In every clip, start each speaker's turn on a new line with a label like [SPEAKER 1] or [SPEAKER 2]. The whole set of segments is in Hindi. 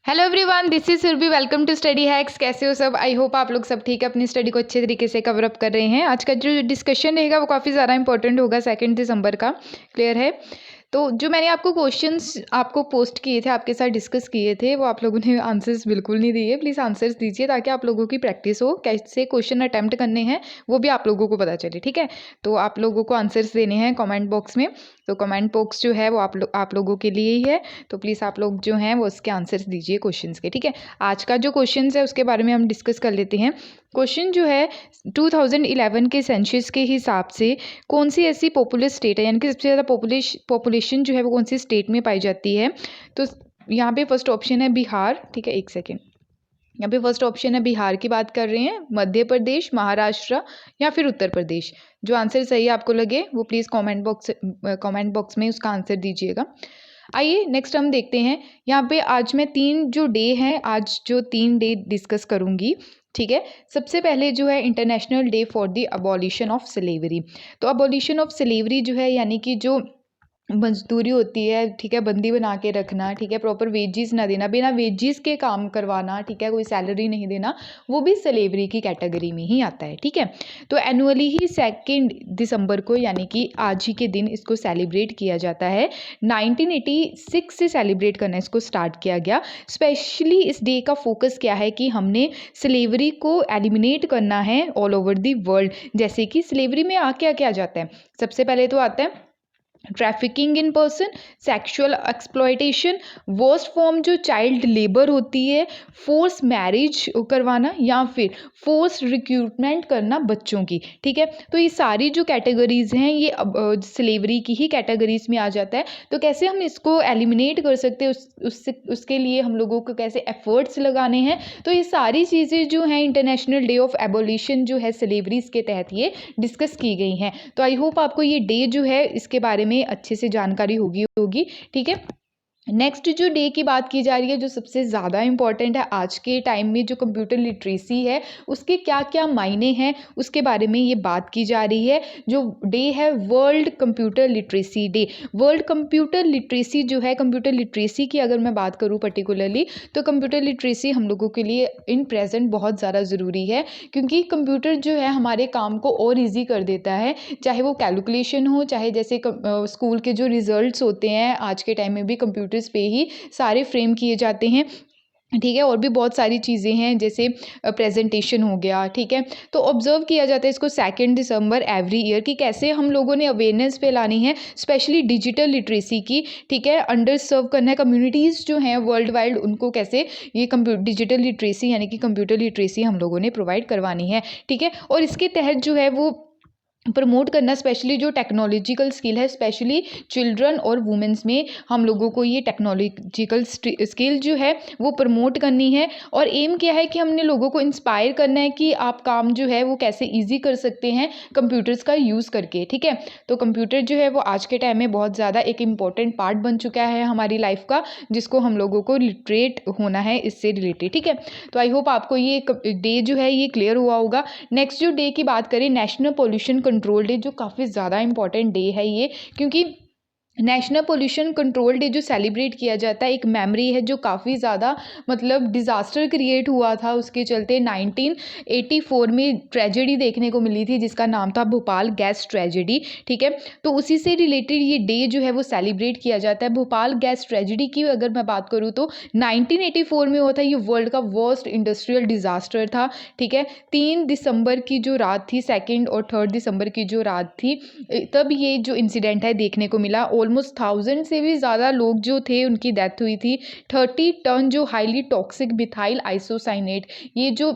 [SPEAKER 1] Hello everyone, this is Surbhi. Welcome to study hacks. कैसे हो सब? आई होप आप लोग सब ठीक है, अपनी स्टडी को अच्छे तरीके से कवर अप कर रहे हैं। आज का जो डिस्कशन रहेगा वो काफ़ी ज़्यादा इंपॉर्टेंट होगा, 2 दिसंबर का। क्लियर है? तो जो मैंने आपको क्वेश्चंस आपको पोस्ट किए थे, आपके साथ डिस्कस किए थे, वो आप लोगों ने आंसर्स बिल्कुल नहीं दिए। प्लीज़ आंसर्स दीजिए ताकि आप लोगों की प्रैक्टिस हो, कैसे क्वेश्चन अटैम्प्ट करने हैं वो भी आप लोगों को पता चले। ठीक है? तो आप लोगों को आंसर्स देने हैं कमेंट बॉक्स में। तो कमेंट बॉक्स जो है वो आप लोगों के लिए ही है। तो प्लीज़ आप लोग जो हैं वो उसके आंसर्स दीजिए क्वेश्चंस के। ठीक है? आज का जो क्वेश्चंस है उसके बारे में हम डिस्कस कर लेते हैं। क्वेश्चन जो है 2011 के सेंसस के हिसाब से कौन सी ऐसी पॉपुलस स्टेट है, यानी कि सबसे ज़्यादा पॉपुलेशन जो है वो कौन सी स्टेट में पाई जाती है? तो यहाँ पे फर्स्ट ऑप्शन है बिहार। ठीक है, एक सेकेंड। यहाँ पे फर्स्ट ऑप्शन है बिहार की बात कर रहे हैं, मध्य प्रदेश, महाराष्ट्र या फिर उत्तर प्रदेश। जो आंसर सही आपको लगे वो प्लीज़ कमेंट बॉक्स में उसका आंसर दीजिएगा। आइए नेक्स्ट हम देखते हैं। यहाँ पे आज मैं 3 जो डे हैं, आज जो 3 डे डिस्कस करूँगी। ठीक है? सबसे पहले जो है international day for the abolition of slavery. तो अबॉलिशन ऑफ स्लेवरी जो है, यानी कि जो मजदूरी होती है, ठीक है, बंदी बना के रखना, ठीक है, प्रॉपर वेजेस ना देना, बिना वेजेस के काम करवाना, ठीक है, कोई सैलरी नहीं देना, वो भी स्लेवरी की कैटेगरी में ही आता है। ठीक है? तो एनुअली ही 2 दिसंबर को, यानी कि आज ही के दिन इसको सेलिब्रेट किया जाता है। 1986 से सेलिब्रेट करना इसको स्टार्ट किया गया। स्पेशली इस डे का फोकस क्या है कि हमने स्लेवरी को एलिमिनेट करना है ऑल ओवर द वर्ल्ड। जैसे कि स्लेवरी में क्या क्या जाता है? सबसे पहले तो आता है trafficking in person, sexual exploitation, worst form जो चाइल्ड लेबर होती है, फोर्स मैरिज करवाना या फिर फोर्स रिक्रूटमेंट करना बच्चों की। ठीक है? तो ये सारी जो कैटेगरीज हैं ये अब स्लेवरी की ही कैटेगरीज में आ जाता है। तो कैसे हम इसको एलिमिनेट कर सकते हैं, उसके लिए हम लोगों को कैसे एफर्ट्स लगाने हैं, तो ये सारी चीज़ें जो हैं इंटरनेशनल डे ऑफ एबोलिशन जो है स्लेवरीज के तहत ये डिस्कस की गई हैं। तो आई होप आपको ये डे जो है इसके बारे में अच्छे से जानकारी होगी। ठीक है? नेक्स्ट जो डे की बात की जा रही है, जो सबसे ज़्यादा इंपॉर्टेंट है आज के टाइम में, जो कंप्यूटर लिटरेसी है उसके क्या क्या मायने हैं उसके बारे में ये बात की जा रही है। जो डे है world computer literacy day. World computer literacy जो है, कंप्यूटर लिटरेसी की अगर मैं बात करूँ पर्टिकुलरली, तो कंप्यूटर लिटरेसी हम लोगों के लिए इन प्रेजेंट बहुत ज़्यादा ज़रूरी है, क्योंकि कंप्यूटर जो है हमारे काम को और ईजी कर देता है। चाहे वो कैलकुलेशन हो, चाहे जैसे स्कूल के जो रिजल्ट्स होते हैं आज के टाइम में भी कंप्यूटर्स पे ही सारे फ्रेम किए जाते हैं। ठीक है? और भी बहुत सारी चीज़ें हैं, जैसे प्रेजेंटेशन हो गया। ठीक है? तो ऑब्जर्व किया जाता है इसको 2 दिसंबर एवरी ईयर, कि कैसे हम लोगों ने अवेयरनेस फैलानी है, स्पेशली डिजिटल लिटरेसी की। ठीक है? अंडर सर्व करना है कम्युनिटीज़ जो हैं वर्ल्ड वाइड, उनको कैसे ये डिजिटल लिटरेसी यानी कि कंप्यूटर लिटरेसी हम लोगों ने प्रोवाइड करवानी है। ठीक है? और इसके तहत जो है वो प्रमोट करना, स्पेशली जो टेक्नोलॉजिकल स्किल है, स्पेशली चिल्ड्रन और वुमेंस में हम लोगों को ये टेक्नोलॉजिकल स्किल जो है वो प्रमोट करनी है। और एम क्या है कि हमने लोगों को इंस्पायर करना है कि आप काम जो है वो कैसे इजी कर सकते हैं कंप्यूटर्स का यूज़ करके। ठीक है? तो कंप्यूटर जो है वो आज के टाइम में बहुत ज़्यादा एक इम्पॉर्टेंट पार्ट बन चुका है हमारी लाइफ का, जिसको हम लोगों को लिटरेट होना है इससे रिलेटेड। ठीक है? तो आई होप आपको ये डे जो है ये क्लियर हुआ होगा। नेक्स्ट जो डे की बात करें, नेशनल पोल्यूशन कंट्रोल डे, जो काफ़ी ज़्यादा इंपॉर्टेंट डे है ये, क्योंकि नेशनल पोल्यूशन कंट्रोल डे जो सेलिब्रेट किया जाता है, एक मेमोरी है जो काफ़ी ज़्यादा मतलब डिज़ास्टर क्रिएट हुआ था, उसके चलते 1984 में ट्रेजेडी देखने को मिली थी जिसका नाम था भोपाल गैस ट्रेजेडी। ठीक है? तो उसी से रिलेटेड ये डे जो है वो सेलिब्रेट किया जाता है। भोपाल गैस ट्रेजेडी की अगर मैं बात करूँ तो 1984 में हुआ था। ये वर्ल्ड का वर्स्ट इंडस्ट्रियल डिज़ास्टर था। ठीक है? 3 दिसंबर की जो रात थी, 2 और 3 दिसंबर की जो रात थी, तब ये जो इंसिडेंट है देखने को मिला। ऑलमोस्ट 1000 से भी ज़्यादा लोग जो थे उनकी डेथ हुई थी। 30 टन जो हाईली टॉक्सिक मिथाइल आइसोसाइनेट, ये जो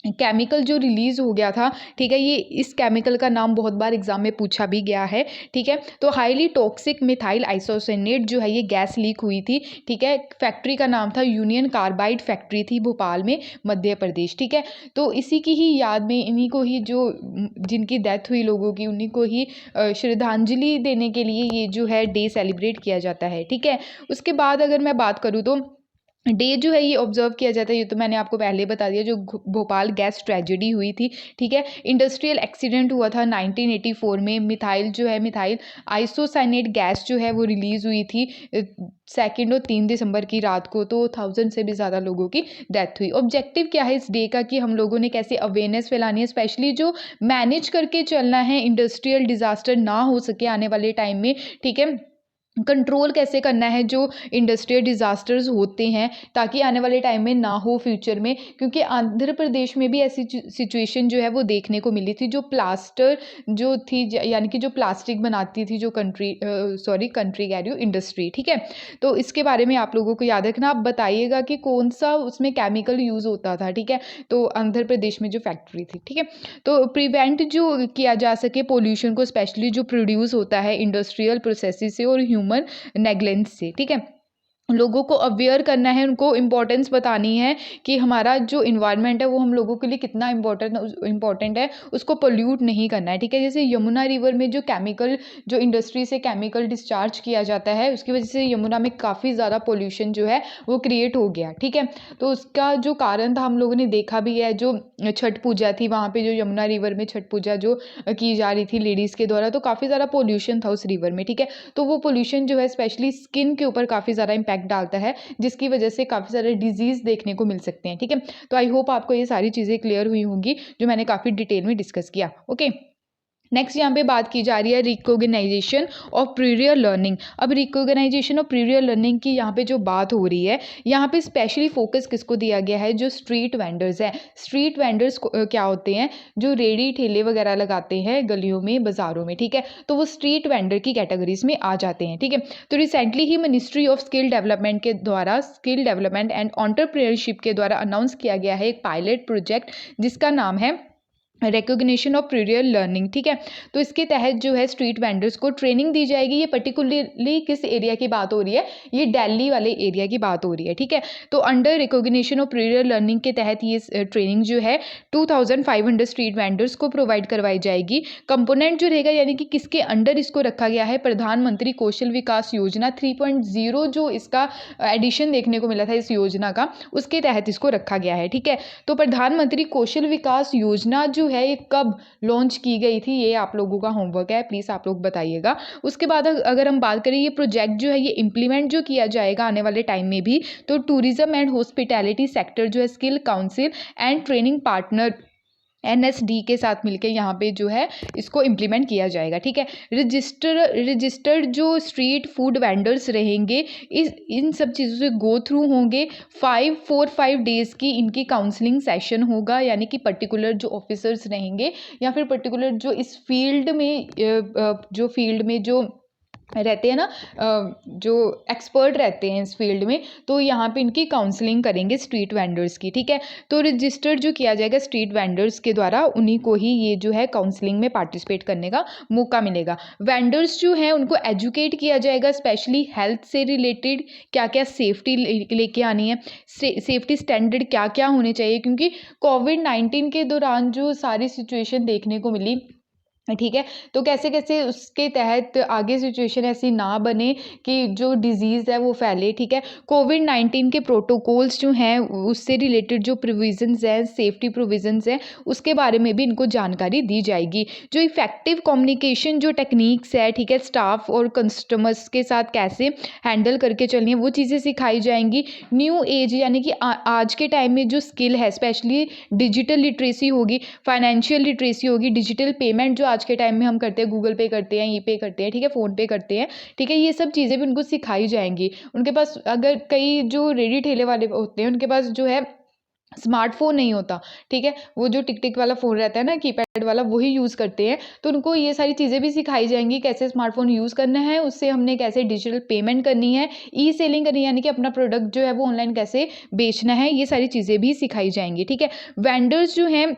[SPEAKER 1] केमिकल जो रिलीज़ हो गया था, ठीक है, ये इस केमिकल का नाम बहुत बार एग्जाम में पूछा भी गया है। ठीक है? तो हाईली टॉक्सिक मिथाइल आइसोसाइनेट जो है ये गैस लीक हुई थी। ठीक है? फैक्ट्री का नाम था यूनियन कार्बाइड फैक्ट्री थी भोपाल में, मध्य प्रदेश। ठीक है? तो इसी की ही याद में, इन्हीं को ही जो जिनकी डेथ हुई लोगों की, उन्हीं को ही श्रद्धांजलि देने के लिए ये जो है डे सेलिब्रेट किया जाता है। ठीक है? उसके बाद अगर मैं बात करूँ तो डे जो है ये ऑब्जर्व किया जाता है, ये तो मैंने आपको पहले बता दिया, जो भोपाल गैस ट्रेजेडी हुई थी, ठीक है। इंडस्ट्रियल एक्सीडेंट हुआ था 1984 में, मिथाइल आइसोसाइनेट गैस जो है वो रिलीज़ हुई थी 2 और 3 दिसंबर की रात को, तो 1000 से भी ज़्यादा लोगों की डेथ हुई। ऑब्जेक्टिव क्या है इस डे का कि हम लोगों ने कैसे अवेयरनेस फैलानी है, स्पेशली जो मैनेज करके चलना है, इंडस्ट्रियल डिज़ास्टर ना हो सके आने वाले टाइम में, ठीक है। कंट्रोल कैसे करना है जो इंडस्ट्रियल डिज़ास्टर्स होते हैं, ताकि आने वाले टाइम में ना हो फ्यूचर में, क्योंकि आंध्र प्रदेश में भी ऐसी सिचुएशन जो है वो देखने को मिली थी, जो प्लास्टर जो थी, यानी कि जो प्लास्टिक बनाती थी, जो कंट्री कह रही हूँ, इंडस्ट्री, ठीक है। तो इसके बारे में आप लोगों को याद रखना, आप बताइएगा कि कौन सा उसमें केमिकल यूज़ होता था, ठीक है। तो आंध्र प्रदेश में जो फैक्ट्री थी, ठीक है। तो प्रिवेंट जो किया जा सके पोल्यूशन को, स्पेशली जो प्रोड्यूस होता है इंडस्ट्रियल प्रोसेसेस से और ह्यूमन नेग्लेंस से, ठीक है। लोगों को अवेयर करना है, उनको इम्पोर्टेंस बतानी है कि हमारा जो इन्वायरमेंट है वो हम लोगों के लिए कितना इम्पोर्टेंट है, उसको पोल्यूट नहीं करना है, ठीक है। जैसे यमुना रिवर में जो केमिकल, जो इंडस्ट्री से केमिकल डिस्चार्ज किया जाता है, उसकी वजह से यमुना में काफ़ी ज़्यादा पोल्यूशन जो है वो क्रिएट हो गया, ठीक है। तो उसका जो कारण था हम लोगों ने देखा भी है, जो छठ पूजा थी वहाँ पे, जो यमुना रिवर में छठ पूजा जो की जा रही थी लेडीज़ के द्वारा, तो काफ़ी ज़्यादा पोल्यूशन था उस रिवर में, ठीक है। तो वो पोल्यूशन जो है स्पेशली स्किन के ऊपर काफ़ी ज़्यादा इम्पैक्ट डालता है, जिसकी वजह से काफ़ी सारे डिजीज़ देखने को मिल सकते हैं, ठीक है। तो आई होप आपको ये सारी चीज़ें क्लियर हुई होंगी, जो मैंने काफ़ी डिटेल में डिस्कस किया, ओके। नेक्स्ट यहाँ पे बात की जा रही है रिकॉग्नाइजेशन ऑफ प्रीवियर लर्निंग। अब रिकॉग्नाइजेशन ऑफ प्रीवियर लर्निंग की यहाँ पे जो बात हो रही है, यहाँ पे स्पेशली फोकस किसको दिया गया है, जो स्ट्रीट वेंडर्स हैं। स्ट्रीट वेंडर्स क्या होते हैं, जो रेडी ठेले वगैरह लगाते हैं गलियों में, बाज़ारों में, ठीक है। तो वो स्ट्रीट वेंडर की कैटेगरीज में आ जाते हैं, ठीक है। तो recently he ministry of skill development के द्वारा, स्किल डेवलपमेंट एंड एंटरप्रेन्योरशिप के द्वारा अनाउंस किया गया है एक पायलट प्रोजेक्ट, जिसका नाम है रिकॉग्निशन ऑफ प्रीवियर लर्निंग, ठीक है। तो इसके तहत जो है स्ट्रीट वेंडर्स को ट्रेनिंग दी जाएगी। ये पर्टिकुलरली किस एरिया की बात हो रही है, ये दिल्ली वाले एरिया की बात हो रही है, ठीक है। तो under recognition of praevia learning के तहत ये ट्रेनिंग जो है 2500 स्ट्रीट वेंडर्स को प्रोवाइड करवाई जाएगी। कंपोनेंट जो रहेगा, यानी कि किसके अंडर इसको रखा गया है, प्रधानमंत्री कौशल विकास योजना 3.0, जो इसका एडिशन देखने को मिला था इस योजना का, उसके तहत इसको रखा गया है, ठीक है। तो प्रधानमंत्री कौशल विकास योजना जो है ये कब लॉन्च की गई थी, ये आप लोगों का होमवर्क है, प्लीज़ आप लोग बताइएगा। उसके बाद अगर हम बात करें, ये प्रोजेक्ट जो है ये इम्प्लीमेंट जो किया जाएगा आने वाले टाइम में भी, तो टूरिज्म एंड हॉस्पिटैलिटी सेक्टर जो है, skill council and training partner NSD के साथ मिलकर यहाँ पे जो है इसको इम्प्लीमेंट किया जाएगा, ठीक है। रजिस्टर्ड जो स्ट्रीट फूड वेंडर्स रहेंगे, इन सब चीज़ों से गो थ्रू होंगे। 5 डेज़ की इनकी काउंसलिंग सेशन होगा, यानी कि पर्टिकुलर जो ऑफिसर्स रहेंगे, या फिर पर्टिकुलर जो इस फील्ड में जो रहते हैं ना, जो एक्सपर्ट रहते हैं इस फील्ड में, तो यहाँ पे इनकी काउंसलिंग करेंगे स्ट्रीट वेंडर्स की, ठीक है। तो रजिस्टर्ड जो किया जाएगा स्ट्रीट वेंडर्स के द्वारा, उन्हीं को ही ये जो है काउंसलिंग में पार्टिसिपेट करने का मौका मिलेगा। वेंडर्स जो हैं उनको एजुकेट किया जाएगा, स्पेशली हेल्थ से रिलेटेड क्या क्या सेफ्टी लेके आनी है, सेफ्टी स्टैंडर्ड क्या क्या होने चाहिए, क्योंकि कोविड-19 के दौरान जो सारी सिचुएशन देखने को मिली, ठीक है। तो कैसे कैसे उसके तहत आगे सिचुएशन ऐसी ना बने कि जो डिजीज़ है वो फैले, ठीक है। कोविड-19 के प्रोटोकॉल्स जो हैं, उससे रिलेटेड जो प्रोविजंस हैं, सेफ्टी प्रोविजंस हैं, उसके बारे में भी इनको जानकारी दी जाएगी। जो इफ़ेक्टिव कम्युनिकेशन जो टेक्निक्स है, ठीक है, स्टाफ और कस्टमर्स के साथ कैसे हैंडल करके चलनी है, वो चीज़ें सिखाई जाएंगी। न्यू एज, यानी कि आज के टाइम में जो स्किल है, स्पेशली डिजिटल लिटरेसी होगी, फाइनेंशियल लिटरेसी होगी, डिजिटल पेमेंट जो आज के टाइम में हम करते हैं, गूगल पे करते हैं, ई पे करते हैं, ठीक है, फ़ोन पे करते हैं, ठीक है। ये सब चीज़ें भी उनको सिखाई जाएंगी। उनके पास अगर कई जो रेडी ठेले वाले होते हैं, उनके पास जो है स्मार्टफोन नहीं होता, ठीक है, वो जो टिक टिक वाला फ़ोन रहता है ना, कीपैड वाला, वही यूज़ करते हैं। तो उनको ये सारी चीज़ें भी सिखाई जाएंगी, कैसे स्मार्टफोन यूज़ करना है, उससे हमने कैसे डिजिटल पेमेंट करनी है, ई सेलिंग करनी है, यानी कि अपना प्रोडक्ट जो है वो ऑनलाइन कैसे बेचना है, ये सारी चीज़ें भी सिखाई जाएंगी, ठीक है। वेंडर्स जो हैं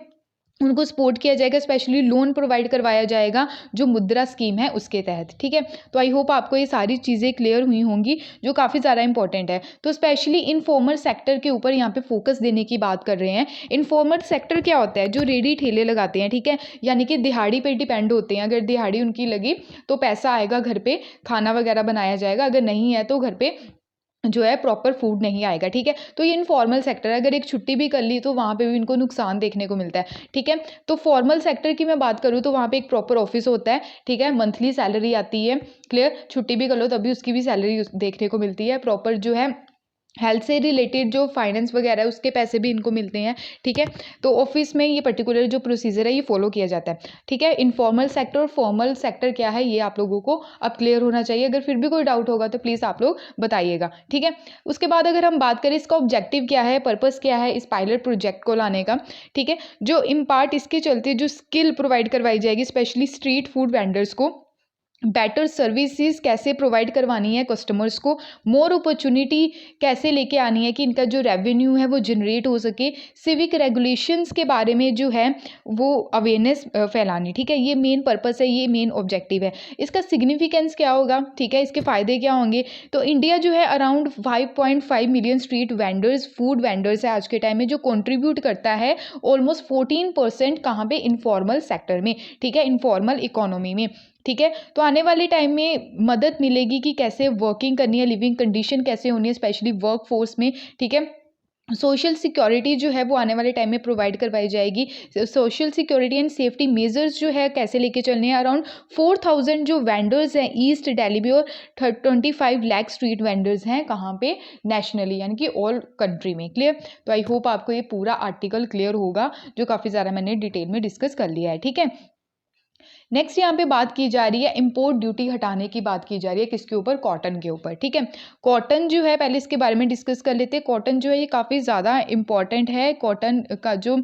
[SPEAKER 1] उनको सपोर्ट किया जाएगा, स्पेशली लोन प्रोवाइड करवाया जाएगा जो मुद्रा स्कीम है उसके तहत, ठीक है। तो आई होप आपको ये सारी चीज़ें क्लियर हुई होंगी, जो काफ़ी ज़्यादा इंपॉर्टेंट है। तो स्पेशली इनफॉर्मल सेक्टर के ऊपर यहाँ पे फोकस देने की बात कर रहे हैं। इनफॉर्मल सेक्टर क्या होता है, जो रेडी ठेले लगाते हैं, ठीक है, यानी कि दिहाड़ी पे डिपेंड होते हैं। अगर दिहाड़ी उनकी लगी तो पैसा आएगा घर पे, खाना वगैरह बनाया जाएगा, अगर नहीं है तो घर पे जो है प्रॉपर फूड नहीं आएगा, ठीक है। तो ये इनफॉर्मल सेक्टर है, अगर एक छुट्टी भी कर ली तो वहाँ पे भी इनको नुकसान देखने को मिलता है, ठीक है। तो फॉर्मल सेक्टर की मैं बात करूँ तो वहाँ पे एक प्रॉपर ऑफिस होता है, ठीक है, मंथली सैलरी आती है, क्लियर। छुट्टी भी कर लो तभी उसकी भी सैलरी देखने को मिलती है, प्रॉपर जो है हेल्थ से रिलेटेड जो फाइनेंस वगैरह है उसके पैसे भी इनको मिलते हैं, ठीक है। तो ऑफिस में ये पर्टिकुलर जो प्रोसीजर है ये फॉलो किया जाता है, ठीक है। इनफॉर्मल सेक्टर और फॉर्मल सेक्टर क्या है ये आप लोगों को अब क्लियर होना चाहिए। अगर फिर भी कोई डाउट होगा तो प्लीज़ आप लोग बताइएगा, ठीक है। उसके बाद अगर हम बात करें इसका ऑब्जेक्टिव क्या है, पर्पस क्या है इस पायलट प्रोजेक्ट को लाने का, ठीक है। जो इन पार्ट इसके चलते जो स्किल प्रोवाइड करवाई जाएगी स्पेशली स्ट्रीट फूड वेंडर्स को, बेटर सर्विसेज कैसे प्रोवाइड करवानी है कस्टमर्स को, मोर अपॉर्चुनिटी कैसे लेके आनी है कि इनका जो रेवेन्यू है वो जनरेट हो सके, सिविक रेगुलेशंस के बारे में जो है वो अवेयरनेस फैलानी, ठीक है। ये मेन पर्पस है, ये मेन ऑब्जेक्टिव है। इसका सिग्निफिकेंस क्या होगा, ठीक है, इसके फ़ायदे क्या होंगे। तो इंडिया जो है around 5.5 million street vendors, food vendors है आज के टाइम में, जो कॉन्ट्रीब्यूट करता है ऑलमोस्ट 14% कहाँ पे, इनफॉर्मल सेक्टर में, ठीक है, इनफॉर्मल इकोनॉमी में, ठीक है। तो आने वाले टाइम में मदद मिलेगी कि कैसे वर्किंग करनी है, लिविंग कंडीशन कैसे होनी है स्पेशली वर्क फोर्स में, ठीक है। सोशल सिक्योरिटी जो है वो आने वाले टाइम में प्रोवाइड करवाई जाएगी। Social security and safety measures जो है कैसे लेके चलने हैं। अराउंड 4000 जो वेंडर्स हैं ईस्ट दिल्ली में और 25 लाख स्ट्रीट वेंडर्स हैं कहाँ पे, नेशनली, यानी कि ऑल कंट्री में, क्लियर। तो आई होप आपको ये पूरा आर्टिकल क्लियर होगा जो काफ़ी ज़्यादा मैंने डिटेल में डिस्कस कर लिया है, ठीक है। नेक्स्ट यहाँ पे बात की जा रही है इंपोर्ट ड्यूटी हटाने की बात की जा रही है, किसके ऊपर, कॉटन के ऊपर, ठीक है। कॉटन जो है पहले इसके बारे में डिस्कस कर लेते हैं। कॉटन जो है ये काफ़ी ज़्यादा इंपॉर्टेंट है, कॉटन का जो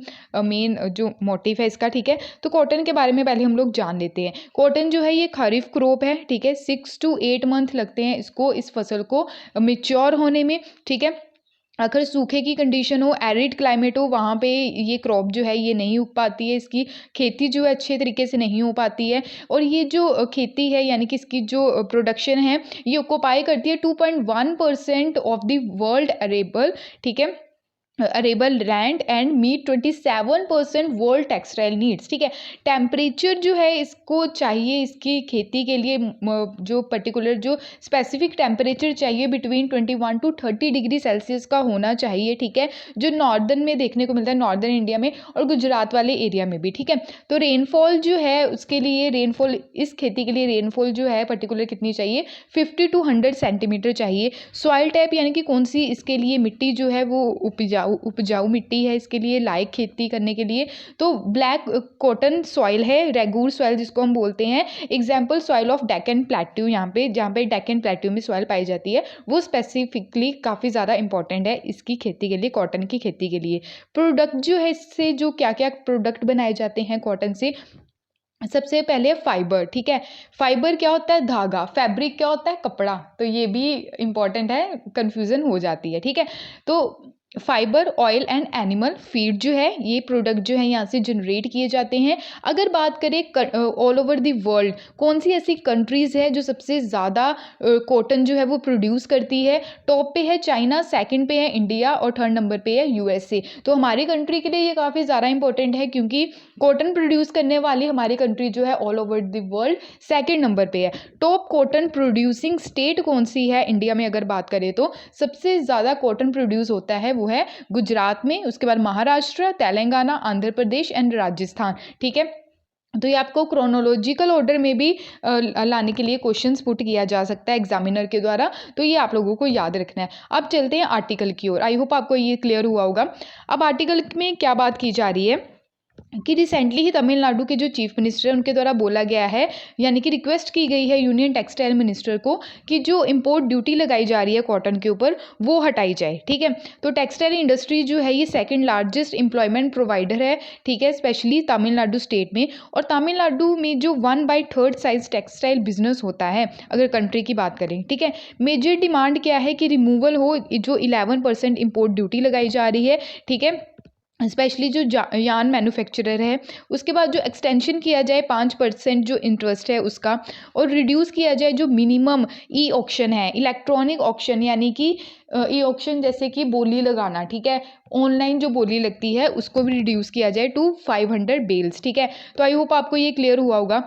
[SPEAKER 1] मेन जो मोटिव है इसका, ठीक है। तो कॉटन के बारे में पहले हम लोग जान लेते हैं। कॉटन जो है ये खरीफ क्रॉप है, ठीक है, 6 to 8 मंथ लगते हैं इसको, इस फसल को मिच्योर होने में, ठीक है। अगर सूखे की कंडीशन हो, एरिड क्लाइमेट हो, वहाँ पे ये क्रॉप जो है ये नहीं उग पाती है, इसकी खेती जो है अच्छे तरीके से नहीं हो पाती है। और ये जो खेती है यानी कि इसकी जो प्रोडक्शन है ये ऑक्यूपाई करती है 2.1% ऑफ द वर्ल्ड अरेबल, ठीक है, arable land and meet 27% world textile needs, ठीक है। टेम्परेचर जो है इसको चाहिए इसकी खेती के लिए जो पर्टिकुलर जो स्पेसिफिक टेम्परेचर चाहिए बिटवीन 21 to 30 डिग्री सेल्सियस का होना चाहिए, ठीक है, जो नॉर्दर्न में देखने को मिलता है, नॉर्दर्न इंडिया में और गुजरात वाले एरिया में भी, ठीक है। तो रेनफॉल जो है उसके लिए, रेनफॉल इस खेती के लिए रेनफॉल जो है पर्टिकुलर कितनी चाहिए, 50 to 100 सेंटीमीटर चाहिए। सॉइल टाइप यानी कि कौन सी इसके लिए मिट्टी जो है वो उपजाऊ मिट्टी है इसके लिए लायक खेती करने के लिए, तो ब्लैक कॉटन सॉइल है, रेगूर सॉइल जिसको हम बोलते हैं। Example soil of Deccan plateau, यहाँ पे जहाँ पे डेक्कन प्लेट्यू में सॉइल पाई जाती है वो स्पेसिफिकली काफ़ी ज़्यादा इंपॉर्टेंट है इसकी खेती के लिए, कॉटन की खेती के लिए। प्रोडक्ट जो है इससे जो क्या क्या प्रोडक्ट बनाए जाते हैं कॉटन से, सबसे पहले फाइबर, ठीक है। फाइबर क्या होता है, धागा। फैब्रिक क्या होता है, कपड़ा। तो ये भी इंपॉर्टेंट है, कंफ्यूजन हो जाती है, ठीक है। तो fibre, oil and animal feed जो है ये प्रोडक्ट जो है यहाँ से जनरेट किए जाते हैं। अगर बात करें ऑल ओवर द वर्ल्ड कौन सी ऐसी कंट्रीज़ है जो सबसे ज़्यादा कॉटन जो है वो प्रोड्यूस करती है, टॉप पे है चाइना, सेकंड पे है इंडिया और थर्ड नंबर पे है यूएसए। तो हमारी कंट्री के लिए ये काफ़ी ज़्यादा इंपॉर्टेंट है क्योंकि कॉटन प्रोड्यूस करने वाली हमारी कंट्री जो है all over the world second number पे है। टॉप कॉटन प्रोड्यूसिंग स्टेट कौन सी है इंडिया में अगर बात करें तो सबसे ज़्यादा कॉटन प्रोड्यूस होता है वो है गुजरात में, उसके बाद महाराष्ट्र, तेलंगाना, आंध्र प्रदेश एंड राजस्थान, ठीक है। तो ये आपको क्रोनोलॉजिकल ऑर्डर में भी लाने के लिए क्वेश्चंस पुट किया जा सकता है एग्जामिनर के द्वारा, तो ये आप लोगों को याद रखना है। अब चलते हैं आर्टिकल की ओर, आई होप आपको ये क्लियर हुआ होगा। अब आर्टिकल में क्या बात की जा रही है कि रिसेंटली ही तमिलनाडु के जो चीफ मिनिस्टर हैं उनके द्वारा बोला गया है, यानी कि रिक्वेस्ट की गई है यूनियन टेक्सटाइल मिनिस्टर को कि जो इंपोर्ट ड्यूटी लगाई जा रही है कॉटन के ऊपर वो हटाई जाए, ठीक है। तो टेक्सटाइल इंडस्ट्री जो है ये सेकंड लार्जेस्ट एम्प्लॉयमेंट प्रोवाइडर है, ठीक है, स्पेशली तमिलनाडु स्टेट में। और तमिलनाडु में जो 1/3 साइज टेक्सटाइल बिजनेस होता है अगर कंट्री की बात करें, ठीक है। मेजर डिमांड क्या है कि रिमूवल हो जो 11% इंपोर्ट ड्यूटी लगाई जा रही है, ठीक है, स्पेशली जो यान मैन्युफैक्चरर है। उसके बाद जो एक्सटेंशन किया जाए 5% जो इंटरेस्ट है उसका, और रिड्यूस किया जाए जो मिनिमम ई ऑक्शन है, इलेक्ट्रॉनिक ऑक्शन यानी कि ई ऑक्शन जैसे कि बोली लगाना, ठीक है, ऑनलाइन जो बोली लगती है उसको भी रिड्यूस किया जाए टू 500 बेल्स, ठीक है। तो आई होप आपको ये क्लियर हुआ होगा।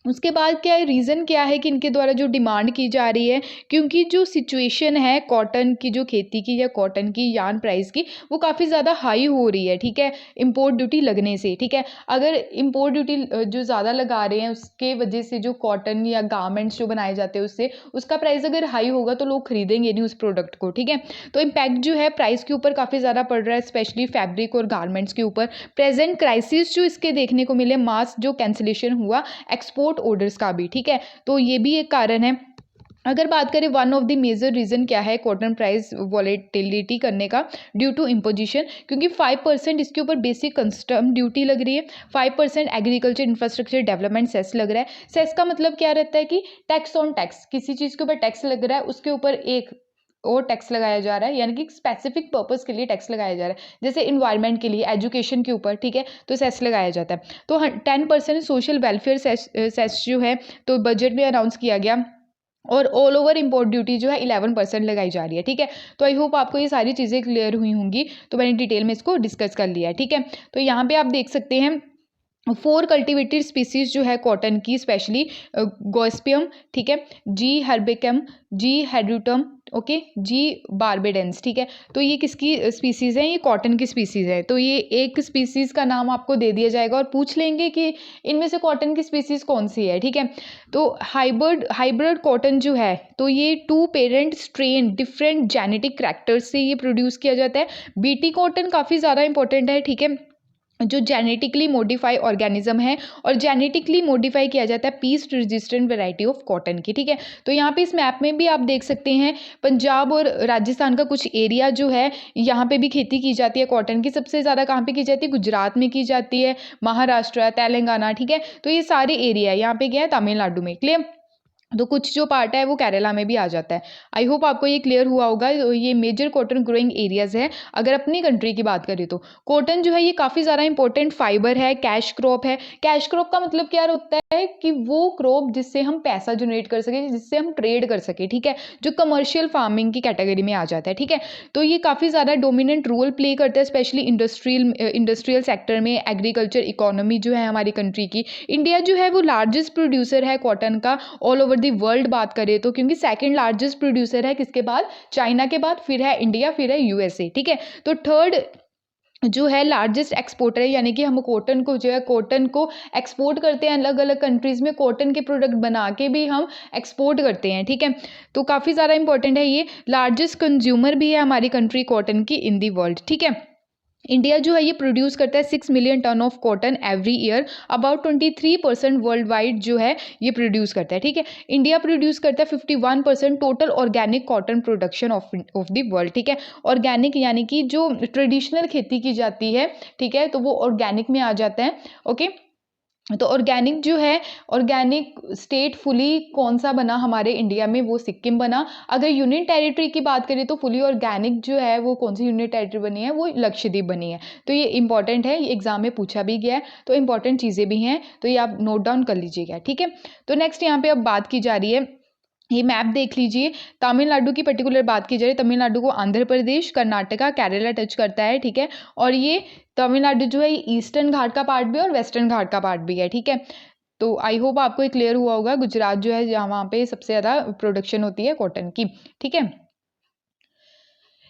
[SPEAKER 1] उसके बाद क्या है, रीज़न क्या है कि इनके द्वारा जो डिमांड की जा रही है, क्योंकि जो सिचुएशन है कॉटन की, जो खेती की या कॉटन की यार्न प्राइस की, वो काफ़ी ज़्यादा हाई हो रही है, ठीक है, इंपोर्ट ड्यूटी लगने से, ठीक है। अगर इंपोर्ट ड्यूटी जो ज़्यादा लगा रहे हैं उसके वजह से जो कॉटन या गारमेंट्स जो बनाए जाते हैं उससे उसका प्राइस अगर हाई होगा तो लोग खरीदेंगे नहीं उस प्रोडक्ट को, ठीक है। तो इम्पैक्ट जो है प्राइस के ऊपर काफ़ी ज़्यादा पड़ रहा है, स्पेशली फैब्रिक और गारमेंट्स के ऊपर। प्रेजेंट क्राइसिस जो इसके देखने को मिले, मास जो कैंसिलेशन हुआ एक्सपोर्ट ऑर्डर्स का भी, ठीक है, तो ये भी एक कारण है। अगर बात करें one of the major reason क्या है कॉटन प्राइस वॉलेटिलिटी करने का, ड्यू टू इम्पोजिशन, क्योंकि 5% इसके ऊपर बेसिक कस्टम ड्यूटी लग रही है, 5% एग्रीकल्चर इंफ्रास्ट्रक्चर डेवलपमेंट सेस लग रहा है। सेस का मतलब क्या रहता है कि टैक्स ऑन टैक्स, किसी चीज़ के ऊपर टैक्स लग रहा है उसके ऊपर एक और टैक्स लगाया जा रहा है, यानी कि स्पेसिफिक पर्पस के लिए टैक्स लगाया जा रहा है, जैसे इन्वायरमेंट के लिए, एजुकेशन के ऊपर, ठीक है, तो सेस लगाया जाता है। तो 10% सोशल वेलफेयर सेस जो है तो बजट में अनाउंस किया गया, और ऑल ओवर इम्पोर्ट ड्यूटी जो है 11% लगाई जा रही है, ठीक है। तो आई होप आपको ये सारी चीज़ें क्लियर हुई होंगी, तो मैंने डिटेल में इसको डिस्कस कर लिया है, ठीक है। तो यहाँ पे आप देख सकते हैं 4 कल्टिवेटेड स्पीसीज जो है कॉटन की, स्पेशली गॉस्पियम, ठीक है, जी हर्बेकम, जी हेड्यूटम, ओके, जी बारबेडेंस, ठीक है। तो ये किसकी स्पीसीज़ हैं, ये कॉटन की स्पीसीज़ है। तो ये एक स्पीसीज़ का नाम आपको दे दिया जाएगा और पूछ लेंगे कि इनमें से कॉटन की स्पीसीज़ कौन सी है, ठीक है। तो हाइब्रिड कॉटन जो है तो ये 2 parent strain different genetic characters से ये प्रोड्यूस किया जाता है। बीटी कॉटन काफ़ी ज़्यादा इंपॉर्टेंट है, ठीक है, जो जेनेटिकली मॉडिफाई ऑर्गेनिज्म है और जेनेटिकली मॉडिफाई किया जाता है पीस्ट रेजिस्टेंट वैरायटी ऑफ कॉटन की, ठीक है। तो यहाँ पे इस मैप में भी आप देख सकते हैं पंजाब और राजस्थान का कुछ एरिया जो है यहाँ पे भी खेती की जाती है कॉटन की। सबसे ज़्यादा कहाँ पे की जाती है, गुजरात में की जाती है, महाराष्ट्र, तेलंगाना, ठीक है। तो ये सारे एरिया है, यहाँ पे क्या है, तमिलनाडु में, क्लियर। तो कुछ जो पार्ट है वो केरला में भी आ जाता है। आई होप आपको ये क्लियर हुआ होगा। तो ये मेजर कॉटन ग्रोइंग एरियाज है। अगर अपनी कंट्री की बात करें तो कॉटन जो है ये काफ़ी ज़्यादा इंपॉर्टेंट फाइबर है, कैश क्रॉप है। कैश क्रॉप का मतलब क्या होता है कि वो क्रॉप जिससे हम पैसा जनरेट कर सके, जिससे हम ट्रेड कर सके, ठीक है, जो कमर्शियल फार्मिंग की कैटेगरी में आ जाता है, ठीक है। तो ये काफ़ी ज़्यादा डोमिनेंट रोल प्ले करता है, स्पेशली इंडस्ट्रियल सेक्टर में, एग्रीकल्चर इकोनॉमी जो है हमारी कंट्री की। इंडिया जो है वो लार्जेस्ट प्रोड्यूसर है कॉटन का ऑल ओवर दी वर्ल्ड बात करें तो, क्योंकि सेकंड लार्जेस्ट प्रोड्यूसर है किसके बाद, चाइना के बाद, फिर है इंडिया, फिर है यूएसए, ठीक है। तो थर्ड जो है लार्जेस्ट एक्सपोर्टर है, यानी कि हम कॉटन को जो है कॉटन को एक्सपोर्ट करते हैं अलग अलग कंट्रीज़ में, कॉटन के प्रोडक्ट बना के भी हम एक्सपोर्ट करते हैं, ठीक है। तो काफ़ी ज़्यादा इंपॉर्टेंट है। ये लार्जेस्ट कंज्यूमर भी है हमारी कंट्री कॉटन की इन दी वर्ल्ड, ठीक है। इंडिया जो है ये प्रोड्यूस करता है 6 million ton of cotton every year, about 23% world wide जो है ये प्रोड्यूस करता है, ठीक है। इंडिया प्रोड्यूस करता है 51% total organic cotton production of the world, ठीक है। ऑर्गेनिक यानी कि जो ट्रेडिशनल खेती की जाती है, ठीक है, तो वो ऑर्गेनिक में आ जाता है, ओके। तो ऑर्गेनिक जो है, ऑर्गेनिक स्टेट फुली कौन सा बना हमारे इंडिया में, वो सिक्किम बना। अगर यूनियन टेरिटरी की बात करें तो फुली ऑर्गेनिक जो है वो कौन सी यूनियन टेरिटरी बनी है, वो लक्षद्वीप बनी है। तो ये इंपॉर्टेंट है, ये एग्जाम में पूछा भी गया है, तो इंपॉर्टेंट चीज़ें भी हैं, तो ये आप नोट डाउन कर लीजिएगा, ठीक है। तो नेक्स्ट यहाँ पे अब बात की जा रही है, ये मैप देख लीजिए, तमिलनाडु की पर्टिकुलर बात की जाए, तमिलनाडु को आंध्र प्रदेश, कर्नाटका, केरला टच करता है, ठीक है। और ये तमिलनाडु जो है ये ईस्टर्न घाट का पार्ट भी है और वेस्टर्न घाट का पार्ट भी है, ठीक है। तो आई होप आपको ये क्लियर हुआ होगा। गुजरात जो है जहाँ वहाँ पे सबसे ज़्यादा प्रोडक्शन होती है कॉटन की, ठीक है।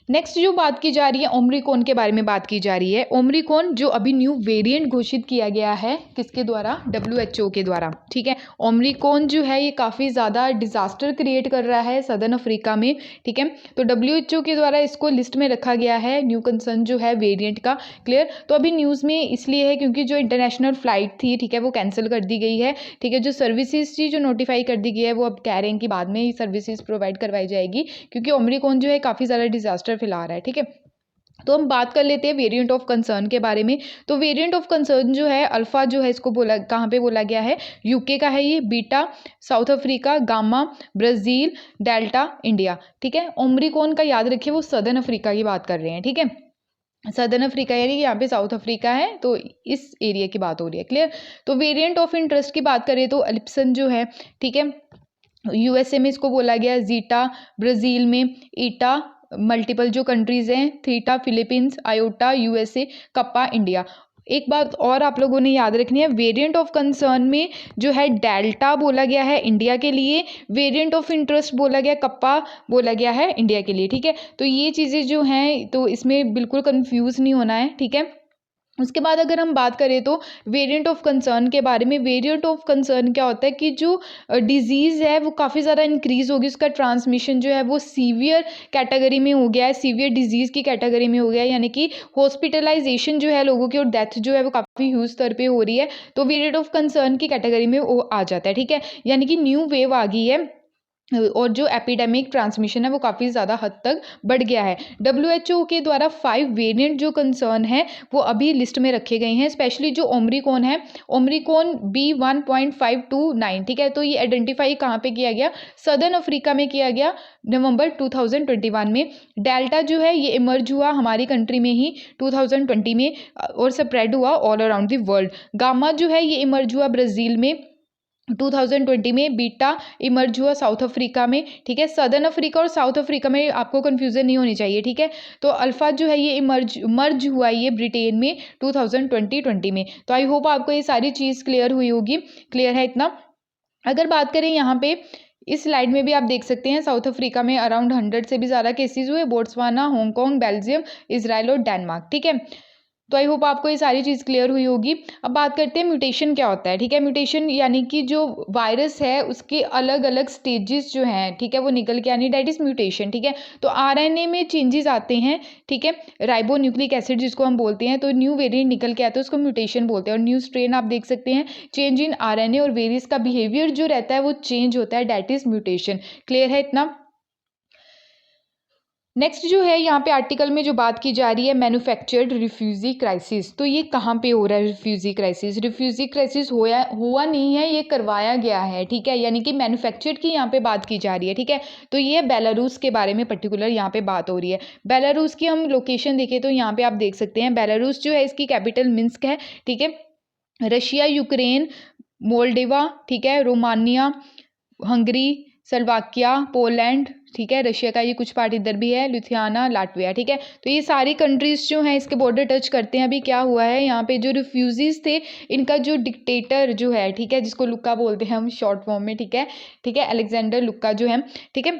[SPEAKER 1] नेक्स्ट जो बात की जा रही है ओमरिकॉन के बारे में बात की जा रही है। ओमरिकॉन जो अभी न्यू वेरिएंट घोषित किया गया है किसके द्वारा, WHO के द्वारा, ठीक है। ओमरिकॉन जो है ये काफ़ी ज़्यादा डिजास्टर क्रिएट कर रहा है सदर्न अफ्रीका में, ठीक है। तो WHO के द्वारा इसको लिस्ट में रखा गया है न्यू कंसर्न जो है वेरिएंट का, क्लियर। तो अभी न्यूज़ में इसलिए है क्योंकि जो इंटरनेशनल फ्लाइट थी, ठीक है, वो कैंसिल कर दी गई है, ठीक है। जो सर्विसेज थी जो नोटिफाई कर दी गई है वो अब कह रहे हैं कि बाद में ही सर्विसेज प्रोवाइड करवाई जाएगी, क्योंकि ओमरिकॉन जो है काफ़ी ज़्यादा डिजास्टर फैला रहा है, ठीक है। तो हम बात कर लेते हैं वेरिएंट ऑफ कंसर्न के बारे में। तो वेरिएंट ऑफ कंसर्न जो है अल्फा जो है इसको बोला कहाँ पे बोला गया है, यूके का है ये, beta south Africa, gamma Brazil, delta India, ठीक है। ओमरिकॉन का याद रखिए वो सदर्न अफ्रीका की बात कर रहे हैं, ठीक है। सदर्न अफ्रीका यानी यहाँ पे साउथ अफ्रीका है, तो इस एरिया की बात हो रही है, क्लियर। तो वेरिएंट ऑफ इंटरेस्ट की बात करें तो एलिप्सन जो है, ठीक है, यूएसए में इसको बोला गया, जीटा ब्राज़ील में, ईटा मल्टीपल जो कंट्रीज़ हैं, theta Philippines, iota USA, kappa India. एक बात और आप लोगों ने याद रखनी है, वेरिएंट ऑफ कंसर्न में जो है डेल्टा बोला गया है इंडिया के लिए, वेरिएंट ऑफ इंटरेस्ट बोला गया, कप्पा बोला गया है इंडिया के लिए, ठीक है। तो ये चीज़ें जो हैं तो इसमें बिल्कुल कंफ्यूज नहीं होना है, ठीक है। उसके बाद अगर हम बात करें तो वेरिएंट ऑफ कंसर्न के बारे में, वेरिएंट ऑफ कंसर्न क्या होता है कि जो डिजीज़ है वो काफ़ी ज़्यादा इंक्रीज़ होगी, उसका ट्रांसमिशन जो है वो सीवियर कैटेगरी में हो गया है, सीवियर डिजीज़ की कैटेगरी में हो गया है, यानी कि हॉस्पिटलाइजेशन जो है लोगों की और डेथ जो है वो काफ़ी ह्यूज स्तर पे हो रही है, तो वेरिएंट ऑफ कंसर्न की कैटेगरी में वो आ जाता है, ठीक है। यानी कि न्यू वेव आ गई है और जो एपिडेमिक ट्रांसमिशन है वो काफ़ी ज़्यादा हद तक बढ़ गया है। WHO के द्वारा 5 वेरिएंट जो कंसर्न है वो अभी लिस्ट में रखे गए हैं, स्पेशली जो ओमिक्रॉन है, ओमिक्रॉन B.1.529, ठीक है। तो ये आइडेंटिफाई कहाँ पे किया गया, सदर्न अफ्रीका में किया गया नवंबर 2021 में। डेल्टा जो है ये इमर्ज हुआ हमारी कंट्री में ही 2020 में और स्प्रेड हुआ all around the world. Gamma जो है ये इमर्ज हुआ ब्राज़ील में 2020 में, बीटा इमर्ज हुआ साउथ अफ्रीका में, ठीक है। सदर्न अफ्रीका और साउथ अफ्रीका में आपको कंफ्यूजन नहीं होनी चाहिए, ठीक है। तो अल्फा जो है ये मर्ज हुआ ये ब्रिटेन में 2020 में। तो आई होप आपको ये सारी चीज़ क्लियर हुई होगी, क्लियर है इतना। अगर बात करें यहाँ पे इस स्लाइड में भी आप देख सकते हैं, साउथ अफ्रीका में अराउंड 100 से भी ज़्यादा केसेस हुए, बोट्सवाना, हांगकांग, बेल्जियम, इजराइल और डेनमार्क, ठीक है। तो आई होप आपको ये सारी चीज़ क्लियर हुई होगी। अब बात करते हैं म्यूटेशन क्या होता है, ठीक है। म्यूटेशन यानी कि जो वायरस है उसके अलग अलग स्टेजेस जो हैं, ठीक है, वो निकल के आनी, डेट इज म्यूटेशन, ठीक है। तो RNA में चेंजेस आते हैं, ठीक है, राइबो न्यूक्लिक एसिड जिसको हम बोलते हैं, तो न्यू वेरिएंट निकल के आता है उसको म्यूटेशन बोलते हैं। और न्यू स्ट्रेन आप देख सकते हैं, चेंज इन RNA और वेरियस का बिहेवियर जो रहता है वो चेंज होता है, डेट इज म्यूटेशन, क्लियर है इतना। नेक्स्ट जो है यहाँ पे आर्टिकल में जो बात की जा रही है, मैन्युफैक्चर्ड रिफ्यूजी क्राइसिस। तो ये कहाँ पे हो रहा है रिफ्यूजी क्राइसिस, रिफ्यूजी क्राइसिस हुआ नहीं है, ये करवाया गया है, ठीक है। यानी कि मैन्युफैक्चर्ड की यहाँ पे बात की जा रही है, ठीक है। तो ये बेलारूस के बारे में पर्टिकुलर यहाँ पे बात हो रही है। बेलारूस की हम लोकेशन देखें तो यहाँ पे आप देख सकते हैं, बेलारूस जो है इसकी कैपिटल मिन्स्क है, ठीक है। रशिया, यूक्रेन, मोल्डोवा, ठीक है, रोमानिया, हंगरी, स्लोवाकिया, पोलैंड, ठीक है, रशिया का ये कुछ पार्ट इधर भी है, लिथुआनिया, लाटविया, ठीक है। तो ये सारी कंट्रीज जो हैं इसके बॉर्डर टच करते हैं। अभी क्या हुआ है यहाँ पे, जो रिफ्यूजीज थे इनका जो डिक्टेटर जो है, ठीक है, जिसको लुक्का बोलते हैं हम शॉर्ट फॉर्म में, ठीक है, ठीक है, अलेक्जेंडर लुक्का जो है, ठीक है,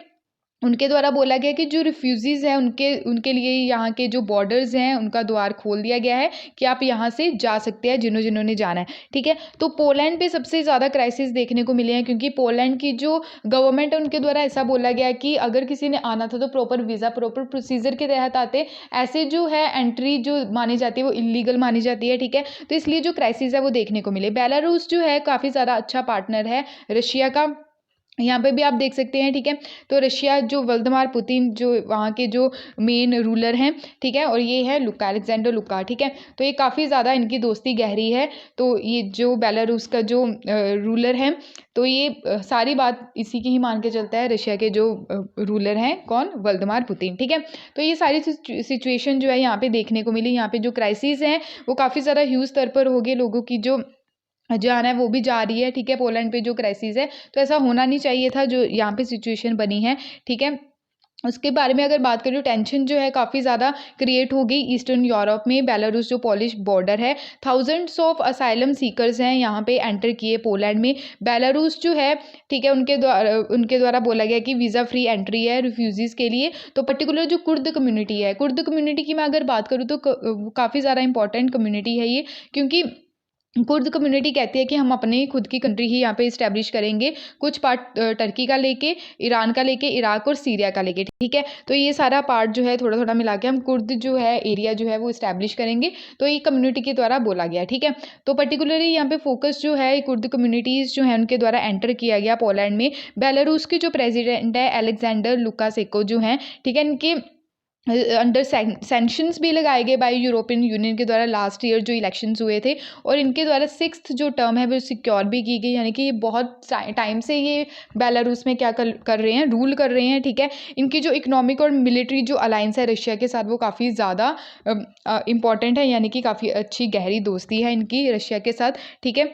[SPEAKER 1] उनके द्वारा बोला गया कि जो रिफ्यूजीज़ हैं उनके लिए यहाँ के जो बॉर्डर्स हैं उनका द्वार खोल दिया गया है कि आप यहाँ से जा सकते हैं जिन्होंने जाना है, ठीक है। तो पोलैंड पे सबसे ज़्यादा क्राइसिस देखने को मिले हैं, क्योंकि पोलैंड की जो गवर्नमेंट है उनके द्वारा ऐसा बोला गया कि अगर किसी ने आना था तो प्रॉपर वीज़ा, प्रॉपर प्रोसीजर के तहत आते, ऐसे जो है एंट्री जो मानी जाती है वो इलीगल मानी जाती है, ठीक है। तो इसलिए जो क्राइसिस है वो देखने को मिले। बेलारूस जो है काफ़ी ज़्यादा अच्छा पार्टनर है रशिया का, यहाँ पे भी आप देख सकते हैं, ठीक है। तो रशिया जो व्लादिमीर पुतिन जो वहाँ के जो मेन रूलर हैं, ठीक है, और ये है लुका, अलेक्जेंडर लुका, ठीक है। तो ये काफ़ी ज़्यादा इनकी दोस्ती गहरी है। तो ये जो बेलारूस का जो रूलर है, तो ये सारी बात इसी की ही मान के चलता है, रशिया के जो रूलर हैं कौन, व्लादिमीर पुतिन, ठीक है। तो ये सारी सिचुएशन जो है यहाँ पे देखने को मिली। यहाँ पे जो क्राइसिस हैं वो काफ़ी ज़्यादा ह्यूज स्तर पर हो गए, लोगों की जो जान है वो भी जा रही है, ठीक है, पोलैंड पे जो क्राइसिस है। तो ऐसा होना नहीं चाहिए था जो यहाँ पे सिचुएशन बनी है, ठीक है। उसके बारे में अगर बात करें तो टेंशन जो है काफ़ी ज़्यादा क्रिएट हो गई ईस्टर्न यूरोप में। बेलारूस जो पोलिश बॉर्डर है, थाउजेंड्स ऑफ असाइलम सीकर्स हैं यहाँ पे एंटर किए पोलैंड में। बेलारूस जो है, ठीक है, उनके द्वारा बोला गया कि वीज़ा फ्री एंट्री है रिफ्यूजीज़ के लिए। तो पर्टिकुलर जो कुर्द कम्युनिटी है, कुर्द कम्युनिटी की मैं अगर बात करूँ तो काफ़ी ज़्यादा इंपॉर्टेंट कम्युनिटी है ये, क्योंकि कुर्द कम्युनिटी कहती है कि हम अपनी खुद की कंट्री ही यहाँ पे इस्टेब्लिश करेंगे, कुछ पार्ट टर्की का लेके, ईरान का लेके, इराक और सीरिया का लेके, ठीक है। तो ये सारा पार्ट जो है थोड़ा थोड़ा मिला के हम कुर्द जो है एरिया जो है वो इस्टेब्लिश करेंगे। तो ये कम्युनिटी के द्वारा बोला गया, ठीक है। तो पर्टिकुलरली यहाँ पे फोकस जो है कुर्द कम्युनिटीज़ जो है उनके द्वारा एंटर किया गया पोलैंड में। बेलारूस के जो प्रेसिडेंट है अलेक्जेंडर लुकाशेंको जो हैं, ठीक है, इनके अंडर सैंक्शंस भी लगाए गए बाय यूरोपियन यूनियन के द्वारा लास्ट ईयर जो इलेक्शंस हुए थे, और इनके द्वारा 6th जो टर्म है वो सिक्योर भी की गई। यानी कि ये बहुत टाइम से ये बेलारूस में क्या कर रहे हैं, रूल कर रहे हैं, ठीक है। इनकी जो इकोनॉमिक और मिलिट्री जो अलायंस है रशिया के साथ वो काफ़ी ज़्यादा इंपॉर्टेंट है, यानी कि काफ़ी अच्छी गहरी दोस्ती है इनकी रशिया के साथ, ठीक है।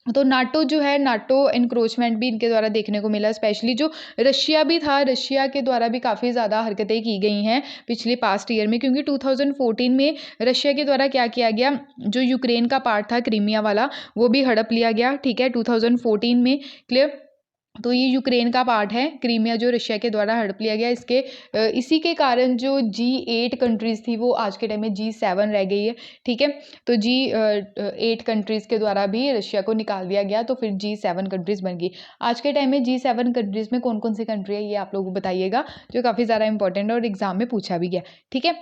[SPEAKER 1] तो नाटो जो है, नाटो एनक्रोचमेंट भी इनके द्वारा देखने को मिला, स्पेशली जो रशिया भी था, रशिया के द्वारा भी काफ़ी ज़्यादा हरकतें की गई हैं पिछले पास्ट ईयर में, क्योंकि 2014 में रशिया के द्वारा क्या किया गया, जो यूक्रेन का पार्ट था क्रीमिया वाला, वो भी हड़प लिया गया, ठीक है, 2014 में। क्लियर। तो ये यूक्रेन का पार्ट है, क्रीमिया जो रशिया के द्वारा हड़प लिया गया। इसी के कारण जो G8 कंट्रीज़ थी वो आज के टाइम में G7 रह गई है, ठीक है। तो G8 कंट्रीज़ के द्वारा भी रशिया को निकाल दिया गया, तो फिर G7 कंट्रीज़ बन गई। आज के टाइम में G7 कंट्रीज़ में कौन कौन सी कंट्री है, ये आप लोगों को बताइएगा, जो काफ़ी ज़्यादा इंपॉर्टेंट है और एग्जाम में पूछा भी गया, ठीक है।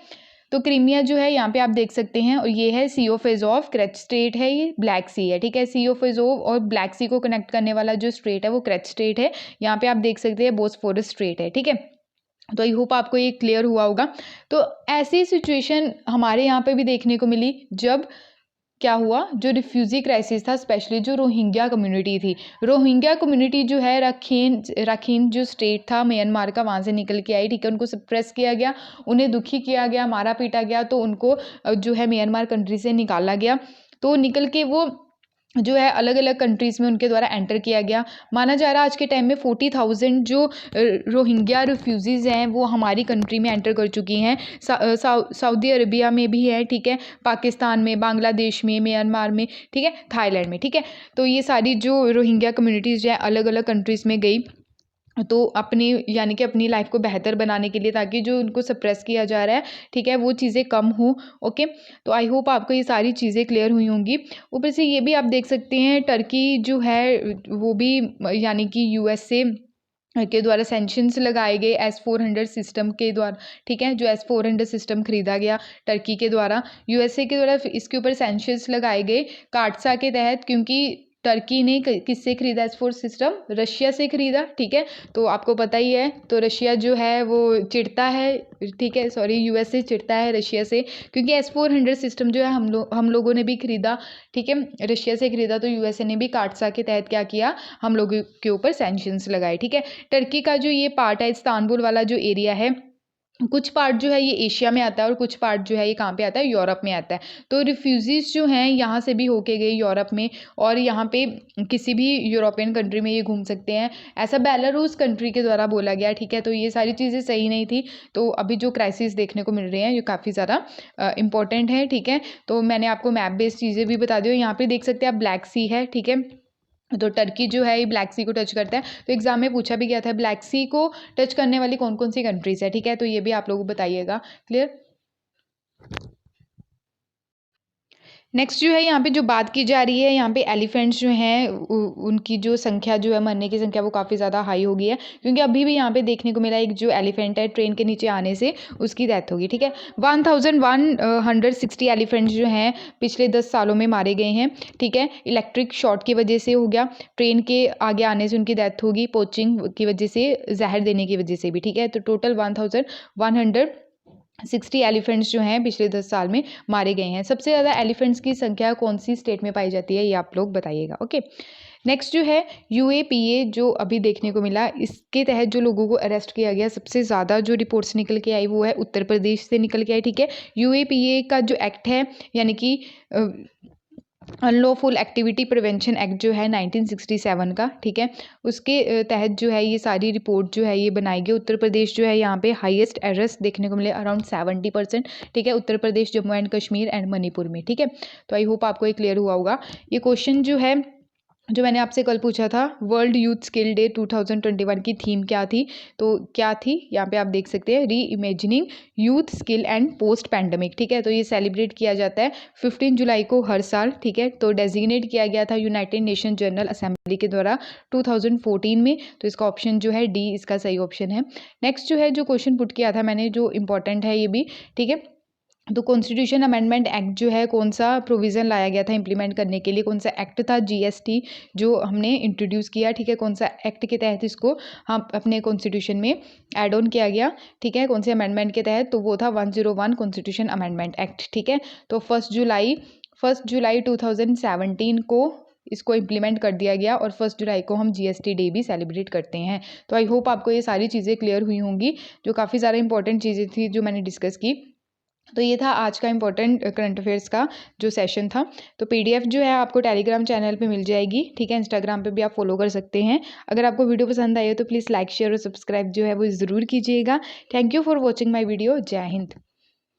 [SPEAKER 1] तो क्रीमिया जो है यहाँ पे आप देख सकते हैं, और ये है सी ऑफ एजोव, क्रेच स्टेट है, ये ब्लैक सी है, ठीक है। सी ऑफ एजोव और ब्लैक सी को कनेक्ट करने वाला जो स्ट्रेट है वो क्रेच स्टेट है। यहाँ पे आप देख सकते हैं बोस्फोरस स्ट्रेट है, ठीक है। तो आई होप आपको ये क्लियर हुआ होगा। तो ऐसी सिचुएशन हमारे यहाँ पे भी देखने को मिली, जब क्या हुआ, जो रिफ्यूजी क्राइसिस था, स्पेशली जो रोहिंग्या कम्युनिटी थी, रोहिंग्या कम्युनिटी जो है रखीन जो स्टेट था म्यांमार का, वहाँ से निकल के आई, ठीक है। उनको सप्रेस किया गया, उन्हें दुखी किया गया, मारा पीटा गया, तो उनको जो है म्यांमार कंट्री से निकाला गया। तो निकल के वो जो है अलग अलग कंट्रीज़ में उनके द्वारा एंटर किया गया। माना जा रहा है आज के टाइम में 40,000 जो रोहिंग्या रिफ्यूज़ीज़ हैं वो हमारी कंट्री में एंटर कर चुकी हैं। सऊदी अरबिया में भी है, ठीक है, पाकिस्तान में, बांग्लादेश में, म्यांमार में, ठीक है, थाईलैंड में, ठीक है। तो ये सारी जो रोहिंग्या कम्युनिटीज़ जो है अलग अलग कंट्रीज़ में गई, तो अपनी यानी कि अपनी लाइफ को बेहतर बनाने के लिए, ताकि जो उनको सप्रेस किया जा रहा है, ठीक है, वो चीज़ें कम हो। ओके। तो आई होप आपको ये सारी चीज़ें क्लियर हुई होंगी। ऊपर से ये भी आप देख सकते हैं, टर्की जो है वो भी यानी कि यूएसए के द्वारा सैंक्शंस लगाए गए S-400 सिस्टम के द्वारा, ठीक है, जो S-400 सिस्टम खरीदा गया टर्की के द्वारा, यूएसए के द्वारा इसके ऊपर सैंक्शंस लगाए गए काटसा के तहत, क्योंकि टर्की ने किससे खरीदा S-4 सिस्टम, रशिया से खरीदा, ठीक है। तो आपको पता ही है, तो रशिया जो है वो चिढ़ता है, ठीक है, सॉरी, यूएसए चिढ़ता है रशिया से, क्योंकि S-400 सिस्टम जो है हम लोगों ने भी खरीदा, ठीक है, रशिया से खरीदा। तो यूएसए ने भी काटसा के तहत क्या किया, हम लोगों के ऊपर सैंक्शंस लगाए, ठीक है। टर्की का जो ये पार्ट है, इस्तांबुल वाला जो एरिया है, कुछ पार्ट जो है ये एशिया में आता है, और कुछ पार्ट जो है ये कहाँ पे आता है, यूरोप में आता है। तो रिफ्यूजीज़ जो हैं यहाँ से भी होके गए यूरोप में, और यहाँ पे किसी भी यूरोपियन कंट्री में ये घूम सकते हैं, ऐसा बेलारूस कंट्री के द्वारा बोला गया, ठीक है। तो ये सारी चीज़ें सही नहीं थी। तो अभी जो क्राइसिस देखने को मिल रहे हैं ये काफ़ी ज़्यादा इंपॉर्टेंट है, ठीक है। तो मैंने आपको मैप बेस्ड चीज़ें भी बता दी, यहाँ पे देख सकते हैं आप, ब्लैक सी है, ठीक है। तो टर्की जो है ये ब्लैक सी को टच करता है। तो एग्जाम में पूछा भी गया था, ब्लैक सी को टच करने वाली कौन कौन सी कंट्रीज है, ठीक है। तो ये भी आप लोगों को बताइएगा। क्लियर। नेक्स्ट जो है यहाँ पे जो बात की जा रही है, यहाँ पे एलिफेंट्स जो हैं उनकी जो संख्या जो है, मरने की संख्या, वो काफ़ी ज़्यादा हाई हो गई है, क्योंकि अभी भी यहाँ पे देखने को मिला एक जो एलिफेंट है ट्रेन के नीचे आने से उसकी डेथ होगी, ठीक है। 1160 एलिफेंट्स जो हैं पिछले 10 सालों में मारे गए हैं, ठीक है। इलेक्ट्रिक शॉर्ट की वजह से हो गया, ट्रेन के आगे आने से उनकी डेथ होगी, पोचिंग की वजह से, जहर देने की वजह से भी, ठीक है। तो टोटल 1160 एलिफेंट्स जो हैं पिछले 10 साल में मारे गए हैं। सबसे ज़्यादा एलिफेंट्स की संख्या कौन सी स्टेट में पाई जाती है, ये आप लोग बताइएगा। ओके। नेक्स्ट जो है UAPA जो अभी देखने को मिला, इसके तहत जो लोगों को अरेस्ट किया गया, सबसे ज़्यादा जो रिपोर्ट्स निकल के आई वो है उत्तर प्रदेश से निकल के आई, ठीक है। UAPA का जो एक्ट है, यानी कि अनलॉफुल एक्टिविटी प्रिवेंशन एक्ट जो है 1967 का, ठीक है, उसके तहत जो है ये सारी रिपोर्ट जो है ये बनाई गई। उत्तर प्रदेश जो है यहाँ पे हाईएस्ट अरेस्ट देखने को मिले, अराउंड 70%, ठीक है। उत्तर प्रदेश, जम्मू एंड कश्मीर एंड मणिपुर में, ठीक है। तो आई होप आपको ये क्लियर हुआ होगा। ये क्वेश्चन जो है, जो मैंने आपसे कल पूछा था, वर्ल्ड यूथ स्किल डे 2021 की थीम क्या थी, तो क्या थी, यहाँ पे आप देख सकते हैं, री imagining youth skill and post pandemic, ठीक है। तो ये सेलिब्रेट किया जाता है 15 जुलाई को हर साल, ठीक है। तो डेजिग्नेट किया गया था यूनाइटेड नेशन जनरल असेंबली के द्वारा 2014 में। तो इसका ऑप्शन जो है डी, इसका सही ऑप्शन है। नेक्स्ट जो है, जो क्वेश्चन पुट किया था मैंने, जो इंपॉर्टेंट है ये भी, ठीक है। तो कॉन्स्टिट्यूशन अमेंडमेंट एक्ट जो है, कौन सा प्रोविज़न लाया गया था इम्प्लीमेंट करने के लिए, कौन सा एक्ट था, GST जो हमने इंट्रोड्यूस किया, ठीक है। कौन सा एक्ट के तहत इसको हम अपने कॉन्स्टिट्यूशन में ऐड ऑन किया गया, ठीक है, कौन से अमेंडमेंट के तहत, तो वो था 101 कॉन्स्टिट्यूशन अमेंडमेंट एक्ट, ठीक है। तो 1 जुलाई 2017 को इसको इम्प्लीमेंट कर दिया गया, और 1 जुलाई को हम GST डे भी सेलिब्रेट करते हैं। तो आई होप आपको ये सारी चीज़ें क्लियर हुई होंगी, जो काफ़ी ज़्यादा इंपॉर्टेंट चीज़ें थी जो मैंने डिस्कस की। तो ये था आज का इम्पोर्टेंट करंट अफेयर्स का जो सेशन था। तो पीडीएफ जो है आपको टेलीग्राम चैनल पे मिल जाएगी, ठीक है। इंस्टाग्राम पे भी आप फॉलो कर सकते हैं। अगर आपको वीडियो पसंद आई हो तो प्लीज़ लाइक शेयर और सब्सक्राइब जो है वो ज़रूर कीजिएगा। Thank you for watching my video. जय हिंद।